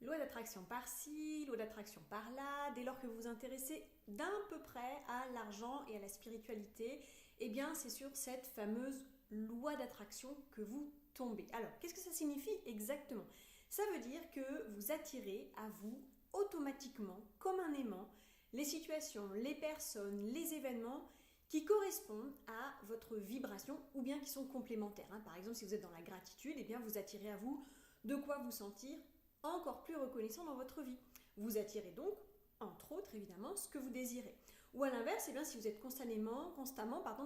Loi d'attraction par-ci, loi d'attraction par-là, dès lors que vous vous intéressez d'un peu près à l'argent et à la spiritualité, eh bien c'est sur cette fameuse loi d'attraction que vous tombez. Alors, qu'est-ce que ça signifie exactement? Ça veut dire que vous attirez à vous automatiquement, comme un aimant, les situations, les personnes, les événements qui correspondent à votre vibration ou bien qui sont complémentaires. Par exemple, si vous êtes dans la gratitude, eh bien vous attirez à vous de quoi vous sentir encore plus reconnaissant dans votre vie. Vous attirez donc, entre autres évidemment, ce que vous désirez. Ou à l'inverse, eh bien, si vous êtes constamment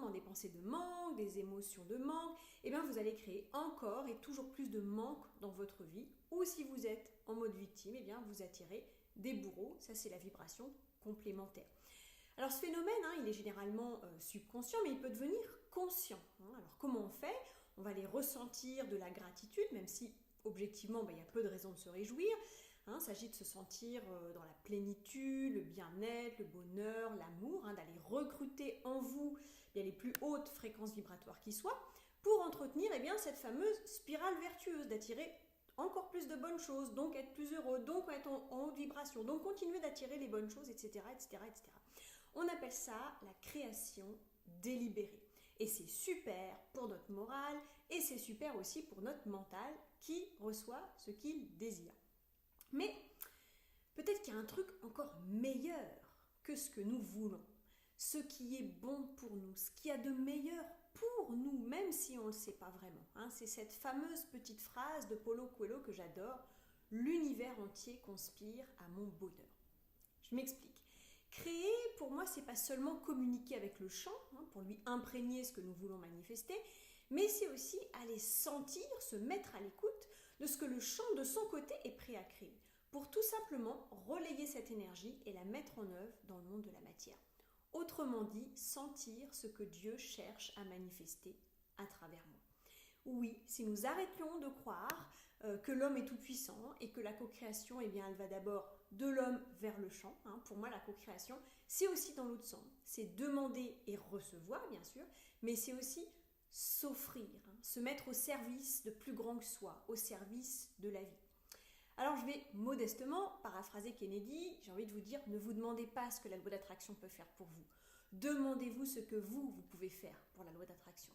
dans des pensées de manque, des émotions de manque, eh bien, vous allez créer encore et toujours plus de manque dans votre vie. Ou si vous êtes en mode victime, eh bien, vous attirez des bourreaux. Ça, c'est la vibration complémentaire. Alors ce phénomène, il est généralement subconscient, mais il peut devenir conscient. Alors comment on fait? On va aller ressentir de la gratitude, même si objectivement, il y a peu de raisons de se réjouir. Il s'agit de se sentir dans la plénitude, le bien-être, le bonheur, l'amour, d'aller recruter en vous les plus hautes fréquences vibratoires qui soient, pour entretenir cette fameuse spirale vertueuse, d'attirer encore plus de bonnes choses, donc être plus heureux, donc être en haute vibration, donc continuer d'attirer les bonnes choses, etc., etc., etc. On appelle ça la création délibérée. Et c'est super pour notre morale et c'est super aussi pour notre mental qui reçoit ce qu'il désire. Mais peut-être qu'il y a un truc encore meilleur que ce que nous voulons. Ce qui est bon pour nous, ce qu'il y a de meilleur pour nous, même si on ne le sait pas vraiment. C'est cette fameuse petite phrase de Paulo Coelho que j'adore. L'univers entier conspire à mon bonheur. Je m'explique. Créer, pour moi, c'est pas seulement communiquer avec le champ, pour lui imprégner ce que nous voulons manifester, mais c'est aussi aller sentir, se mettre à l'écoute de ce que le champ de son côté est prêt à créer, pour tout simplement relayer cette énergie et la mettre en œuvre dans le monde de la matière. Autrement dit, sentir ce que Dieu cherche à manifester à travers moi. Oui, si nous arrêtions de croire que l'homme est tout puissant et que la co-création, elle va d'abord de l'homme vers le champ. Pour moi, la co-création, c'est aussi dans l'autre sens. C'est demander et recevoir, bien sûr, mais c'est aussi s'offrir, se mettre au service de plus grand que soi, au service de la vie. Alors je vais modestement paraphraser Kennedy, j'ai envie de vous dire, ne vous demandez pas ce que la loi d'attraction peut faire pour vous. Demandez-vous ce que vous pouvez faire pour la loi d'attraction.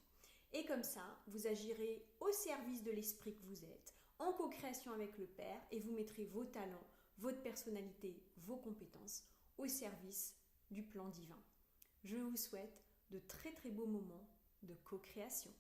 Et comme ça, vous agirez au service de l'esprit que vous êtes, en co-création avec le Père, et vous mettrez vos talents, votre personnalité, vos compétences au service du plan divin. Je vous souhaite de très très beaux moments de co-création.